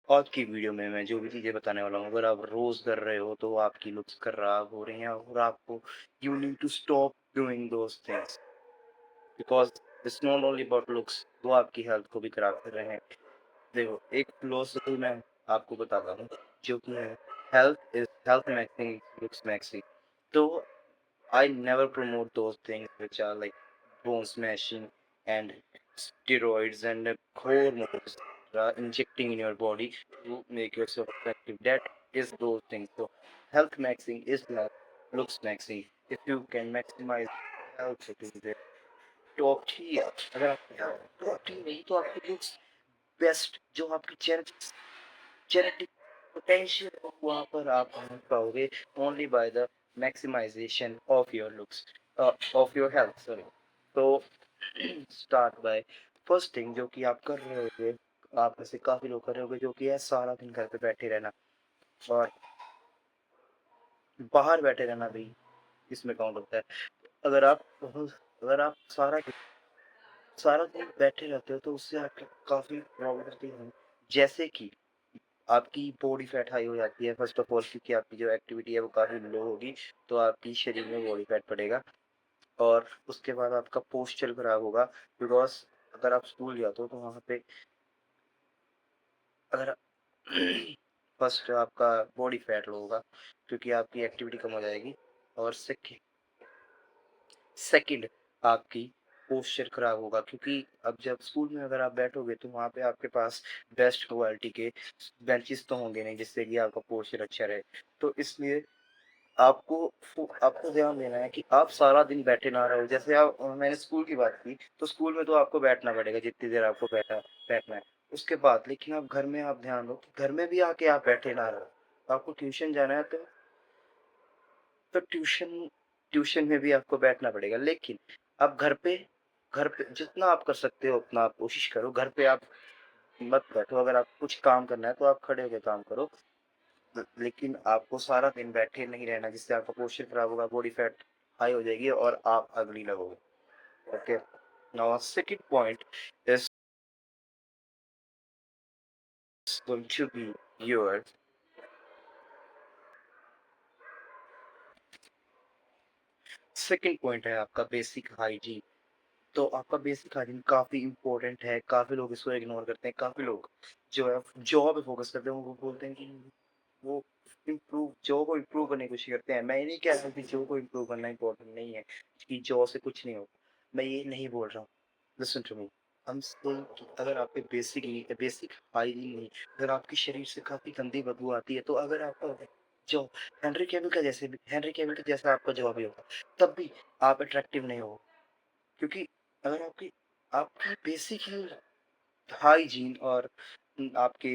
आज की वीडियो में मैं जो भी चीज़ें बताने वाला हूँ, अगर आप रोज़ कर रहे हो तो आपकी लुक्स खराब हो रही हैं और आपको you need to stop doing those things because it's not only about looks, वो आपकी हेल्थ को भी खराब कर रहे हैं। देखो, एक फिलॉसफी मैं आपको बताता हूँ जो कि है हेल्थ मैक्सिंग लुक्स मैक्सिंग। तो I never promote those things which are like bone smashing and steroids and hormones injecting in your body to make yourself attractive. That is those things. So health maxing is not looks maxing. If you can maximize health to the top tier, अगर आपकी health top tier नहीं तो आपकी looks best जो आपकी genetic potential है वहाँ पर आप पहुँच पाओगे only by the maximisation of your looks of your health sorry. तो स्टार्ट बाय फर्स्ट थिंग जो कि आप कर रहे होगे, आप में से काफ़ी लोग कर रहे होंगे जो कि है सारा दिन घर पे बैठे रहना और बाहर बैठे रहना भी इसमें काउंट होता है। अगर आप अगर आप सारा दिन बैठे रहते हो तो उससे आपकी काफ़ी प्रॉब्लम होती है, जैसे कि आपकी बॉडी फैट हाई हो जाती है फर्स्ट ऑफ ऑल क्योंकि आपकी जो एक्टिविटी है वो काफ़ी लो होगी, तो आपकी शरीर में बॉडी फैट बढ़ेगा और उसके बाद आपका पोस्चर खराब होगा बिकॉज अगर आप स्कूल जाते हो तो वहाँ पे अगर फर्स्ट आपका बॉडी फैट लो होगा क्योंकि आपकी एक्टिविटी कम हो जाएगी और सेकंड आपकी पोस्चर खराब होगा क्योंकि अब जब स्कूल में अगर आप बैठोगे तो वहाँ पे आपके पास बेस्ट क्वालिटी के बेंचेस तो होंगे नहीं जिससे कि आपका पोस्चर अच्छा रहे। तो इसलिए आपको आपको ध्यान देना है कि आप सारा दिन बैठे ना रहो। जैसे आप मैंने स्कूल की बात की, तो स्कूल में तो आपको बैठना पड़ेगा जितनी देर आपको बैठना है। उसके बाद लेकिन आप घर में आप ध्यान दो कि घर में भी आके आप बैठे ना रहो। आपको ट्यूशन जाना है तो ट्यूशन ट्यूशन में भी आपको बैठना पड़ेगा। लेकिन आप घर पे जितना आप कर सकते हो उतना आप कोशिश करो। घर पे आप मत बैठो, अगर आपको कुछ काम करना है तो आप खड़े होके काम करो। लेकिन आपको सारा दिन बैठे नहीं रहना जिससे आपका पोस्चर खराब होगा, बॉडी फैट हाई हो जाएगी और आप अगली लगोगे। Okay, now second point is going to be your second point है आपका बेसिक हाइजीन। तो आपका बेसिक हाइजीन काफी इंपॉर्टेंट है, काफी लोग इसको इग्नोर करते हैं। काफी लोग जो है जॉब पे फोकस करते हैं, वो बोलते हैं कि वो जॉब को इम्प्रूव करने की कोशिश करते हैं। मैं ये नहीं कह रहा कि जॉब को इम्प्रूव करना इम्पोर्टेंट नहीं है कि जॉब से कुछ नहीं होगा, मैं ये नहीं बोल रहा हूँ। लिसन टू मी, हम सेइंग कि अगर आपके बेसिक हाइजीन नहीं, अगर आपके शरीर से काफी गंदी बदबू आती है तो अगर आपका जो हेनरी कैविल का जैसा आपका जॉब भी होगा तब भी आप अट्रैक्टिव नहीं हो, क्योंकि अगर आपकी बेसिक ही हाइजीन और आपके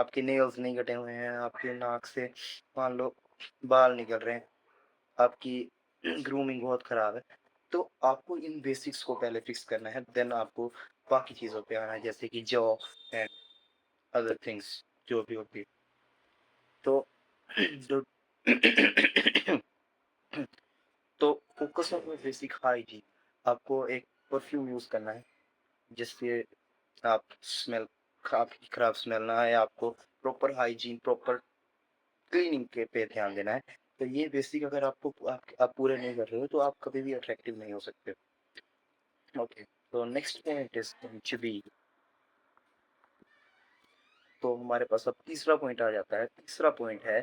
आपके नेल्स नहीं कटे हुए हैं, आपके नाक से मान लो बाल निकल रहे हैं, आपकी ग्रूमिंग बहुत खराब है, तो आपको इन बेसिक्स को पहले फिक्स करना है, देन आपको बाकी चीज़ों पे आना है जैसे कि जॉ एंड अदर थिंग्स जो भी होती है। तो जो तो focus on your basic hygiene. आपको एक परफ्यूम यूज़ करना है जिससे आप स्मेल आपकी खराब स्मेल ना आए। आपको प्रॉपर हाइजीन प्रॉपर क्लीनिंग के पे ध्यान देना है। तो ये बेसिक अगर आप पूरे नहीं कर रहे हो तो आप कभी भी अट्रैक्टिव नहीं हो सकते। ओके, तो next point is to be, तो हमारे पास अब तीसरा पॉइंट आ जाता है। तीसरा पॉइंट है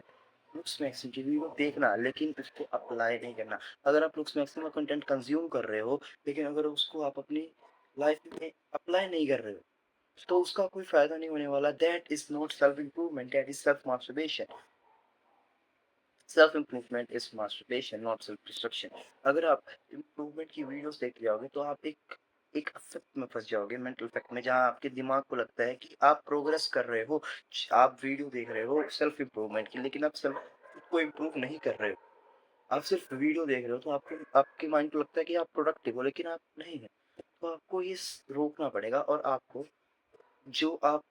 लुक्स मैक्सिम की वीडियो देखना लेकिन उसको अप्लाई नहीं करना। अगर आप लुक्स मैक्सिम का कंटेंट कंज्यूम कर रहे हो लेकिन अगर उसको आप अपनी लाइफ में अप्लाई नहीं कर रहे हो तो उसका कोई फायदा नहीं होने वाला। That is not self improvement, that is self masturbation. Self improvement is masturbation not self destruction. अगर आप इम्प्रूवमेंट की वीडियोस देखते जाओगे तो आप एक अफेक्ट में फंस जाओगे, मेंटल इफेक्ट में, जहाँ आपके दिमाग को लगता है कि आप प्रोग्रेस कर रहे हो। आप वीडियो देख रहे हो सेल्फ इम्प्रूवमेंट की लेकिन आप सेल्फ को इम्प्रूव नहीं कर रहे हो। आप सिर्फ वीडियो देख रहे हो तो आपको आपके माइंड को लगता है कि आप प्रोडक्टिव हो लेकिन आप नहीं है। तो आपको ये रोकना पड़ेगा और आपको जो आप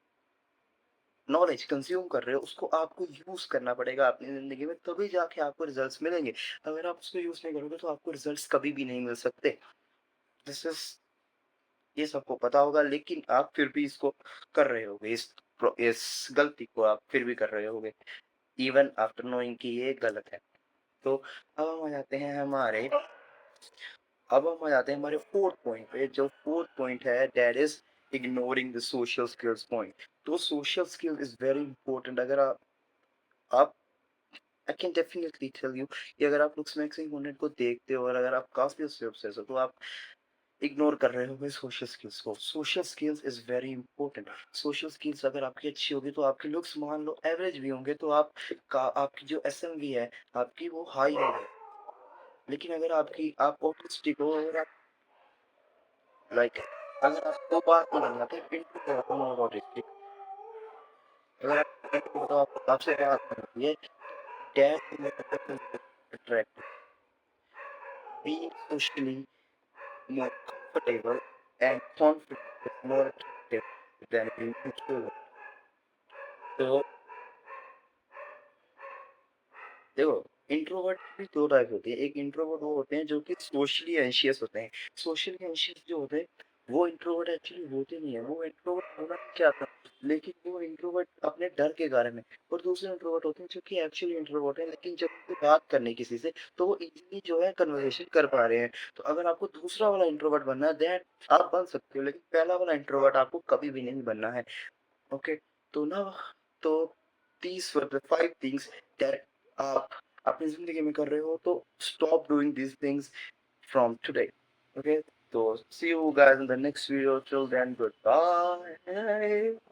नॉलेज कंज्यूम कर रहे हो उसको आपको यूज करना पड़ेगा अपनी जिंदगी में, तभी जाके आपको रिजल्ट्स मिलेंगे। अगर आप उसको यूज नहीं करोगे तो आपको रिजल्ट्स कभी भी नहीं मिल सकते। दिस इज ये सबको पता होगा लेकिन आप फिर भी इसको कर रहे होगे, इस इस गलती को आप फिर भी कर रहे होगे इवन आफ्टर नोइंग कि ये गलत है। तो अब हम आ जाते हैं हमारे फोर्थ पॉइंट पे। जो फोर्थ पॉइंट है that is ignoring the social skills point. तो social skill is very important. अगर आप I can definitely tell you कि अगर आप लुक्स मैक्सिंग कंटेंट को देखते हो और अगर आप काफी उससे obsessed हो तो आप इग्नोर कर रहे होगे सोशल स्किल्स को। Social skills is very important. Social skills अगर आपकी अच्छी होगी तो आपके लुक्स मान लो एवरेज भी होंगे तो आपकी जो एसएमवी है आपकी वो हाई होगी। लेकिन अगर आप ऑटिस्टिक हो, अगर आप लाइक अगर आपको बात नहीं आती इंट्रोवर्ट ऑटिस्टिक, अगर आप introvert हो, आपसे बात नहीं होती है, that attractive, being socially more comfortable and confident is more attractive than being introvert. तो देखो, इंट्रोवर्ट भी दो टाइप होते हैं। एक इंट्रोवर्ट वो होते हैं जो कि सोशली एंशियस होते हैं। सोशली एंशियस जो होते हैं वो इंट्रोवर्ट एक्चुअली होते नहीं है। वो इंट्रोवर्ट होना नहीं चाहता, लेकिन वो इंट्रोवर्ट अपने डर के कारण है। और दूसरे इंट्रोवर्ट होते हैं जो कि एक्चुअली इंट्रोवर्ट है, लेकिन जब उनको बात करनी किसी से तो वो इजीली जो है कन्वर्सेशन कर पा रहे हैं। तो अगर आपको दूसरा वाला इंट्रोवर्ट बनना है दैट आप बन सकते हो, लेकिन पहला वाला इंट्रोवर्ट आपको कभी भी नहीं बनना है। ओके, तो ना, तो these were the 5 things that आप अपनी जिंदगी में कर रहे हो। तो stop doing these things from today. Okay, so see you guys in the next video. Till then, goodbye.